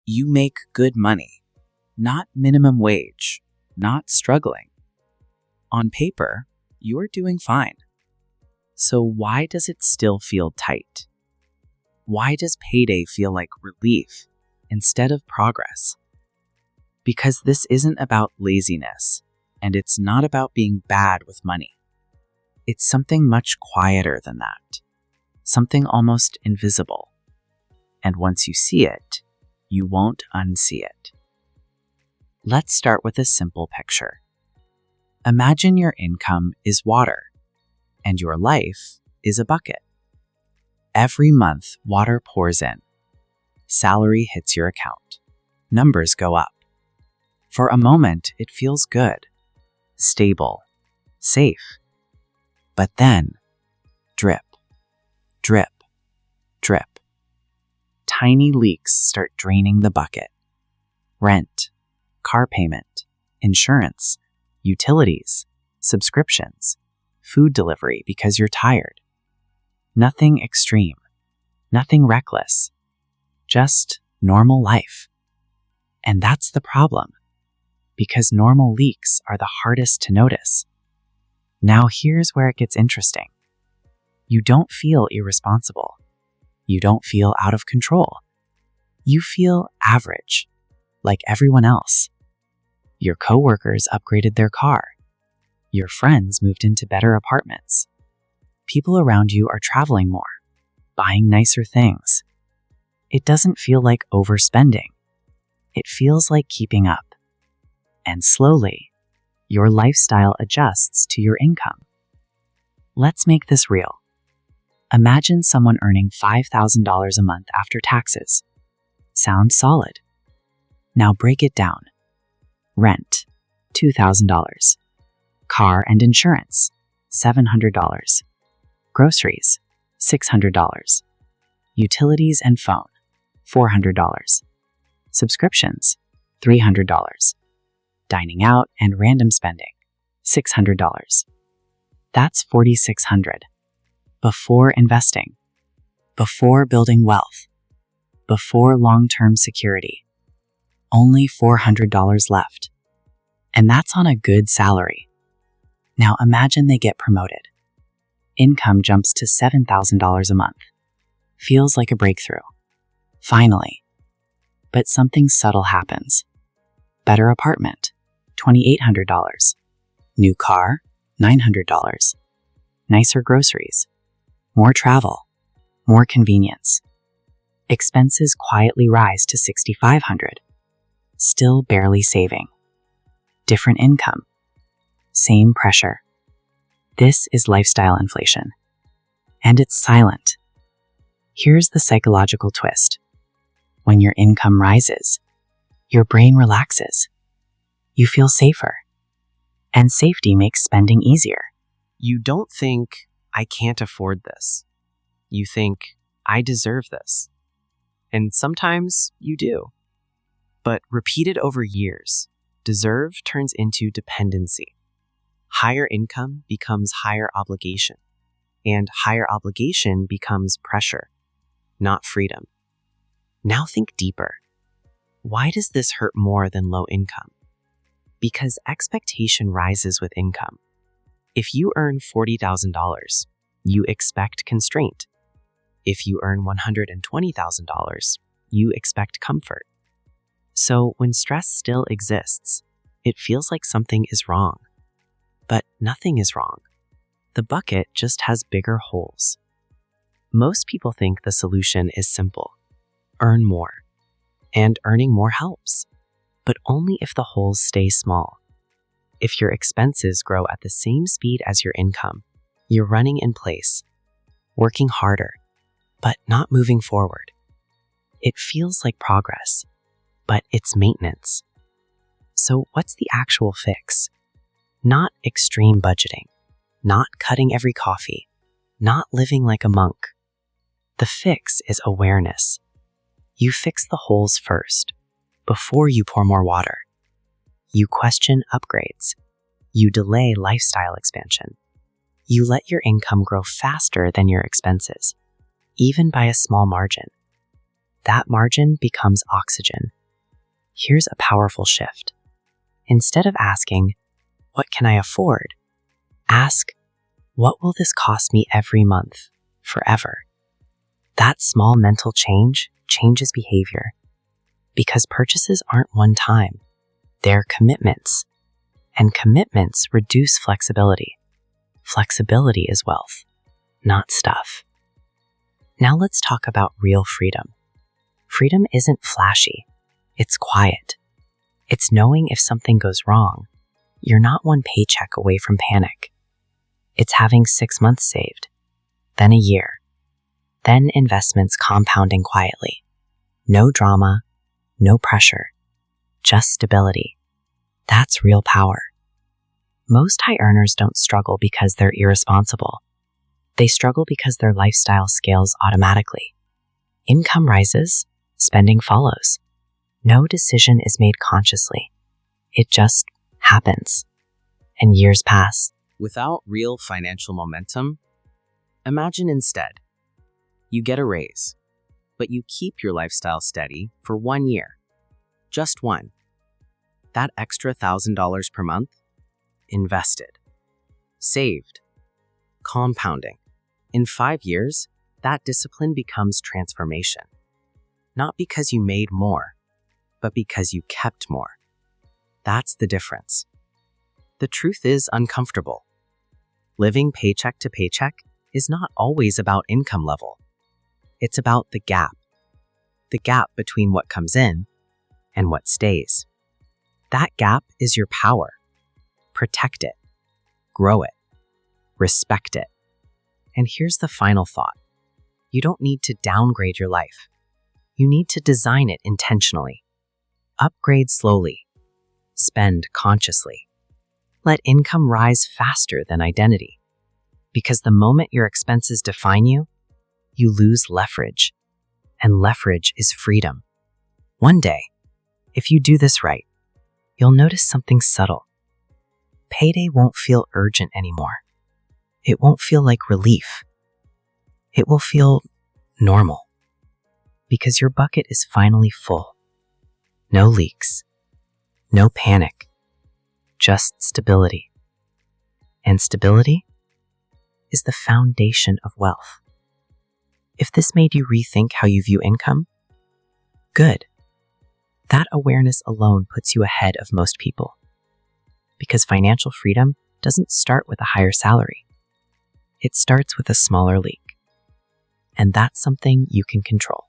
You make good money, not minimum wage, not struggling. On paper, you're doing fine. So why does it still feel tight? Why does payday feel like relief instead of progress? Because this isn't about laziness, and it's not about being bad with money. It's something much quieter than that, something almost invisible. And once you see it, you won't unsee it. Let's start with a simple picture. Imagine your income is water, and your life is a bucket. Every month, water pours in. Salary hits your account. Numbers go up. For a moment, it feels good, stable, safe. But then, drip, drip, drip. Tiny leaks start draining the bucket. Rent, car payment, insurance, utilities, subscriptions, food delivery because you're tired. Nothing extreme, nothing reckless, just normal life. And that's the problem, because normal leaks are the hardest to notice. Now here's where it gets interesting. You don't feel irresponsible. You don't feel out of control. You feel average, like everyone else. Your coworkers upgraded their car. Your friends moved into better apartments. People around you are traveling more, buying nicer things. It doesn't feel like overspending. It feels like keeping up. And slowly, your lifestyle adjusts to your income. Let's make this real. Imagine someone earning $5,000 a month after taxes. Sounds solid. Now break it down. Rent, $2,000. Car and insurance, $700. Groceries, $600. Utilities and phone, $400. Subscriptions, $300. Dining out and random spending, $600. That's $4,600. Before investing, before building wealth, before long-term security. Only $400 left. And that's on a good salary. Now imagine they get promoted. Income jumps to $7,000 a month. Feels like a breakthrough. Finally. But something subtle happens. Better apartment, $2,800. New car, $900. Nicer groceries. More travel. More convenience. Expenses quietly rise to $6,500. Still barely saving. Different income. Same pressure. This is lifestyle inflation. And it's silent. Here's the psychological twist. When your income rises, your brain relaxes. You feel safer. And safety makes spending easier. You don't think, I can't afford this. You think, I deserve this. And sometimes you do. But repeated over years, deserve turns into dependency. Higher income becomes higher obligation. And higher obligation becomes pressure, not freedom. Now think deeper. Why does this hurt more than low income? Because expectation rises with income. If you earn $40,000, you expect constraint. If you earn $120,000, you expect comfort. So when stress still exists, it feels like something is wrong. But nothing is wrong. The bucket just has bigger holes. Most people think the solution is simple. Earn more. And earning more helps. But only if the holes stay small. If your expenses grow at the same speed as your income, you're running in place, working harder, but not moving forward. It feels like progress, but it's maintenance. So what's the actual fix? Not extreme budgeting, not cutting every coffee, not living like a monk. The fix is awareness. You fix the holes first, before you pour more water. You question upgrades. You delay lifestyle expansion. You let your income grow faster than your expenses, even by a small margin. that margin becomes oxygen. Here's a powerful shift. Instead of asking, "What can I afford?" ask, "What will this cost me every month, forever?" That small mental change changes behavior, because purchases aren't one time, they're commitments, and commitments reduce flexibility. Flexibility is wealth, not stuff. Now let's talk about real freedom. Freedom isn't flashy, it's quiet. It's knowing if something goes wrong, you're not one paycheck away from panic. It's having 6 months saved, then a year, then investments compounding quietly. No drama, no pressure, just stability. That's real power. Most high earners don't struggle because they're irresponsible. They struggle because their lifestyle scales automatically. Income rises, spending follows. No decision is made consciously. It just happens. And years pass. Without real financial momentum, imagine instead, you get a raise, but you keep your lifestyle steady for 1 year. Just one. That extra $1,000 per month? Invested. Saved. Compounding. In 5 years, that discipline becomes transformation. Not because you made more, but because you kept more. That's the difference. The truth is uncomfortable. Living paycheck to paycheck is not always about income level. It's about the gap between what comes in and what stays. That gap is your power. Protect it, grow it, respect it. And here's the final thought. You don't need to downgrade your life. You need to design it intentionally. Upgrade slowly. Spend consciously. Let income rise faster than identity. Because the moment your expenses define you, you lose leverage. And leverage is freedom. One day, if you do this right, you'll notice something subtle. Payday won't feel urgent anymore. It won't feel like relief. It will feel normal. Because your bucket is finally full. No leaks. No panic. Just stability. And stability is the foundation of wealth. If this made you rethink how you view income, good. That awareness alone puts you ahead of most people. Because financial freedom doesn't start with a higher salary. It starts with a smaller leak. And that's something you can control.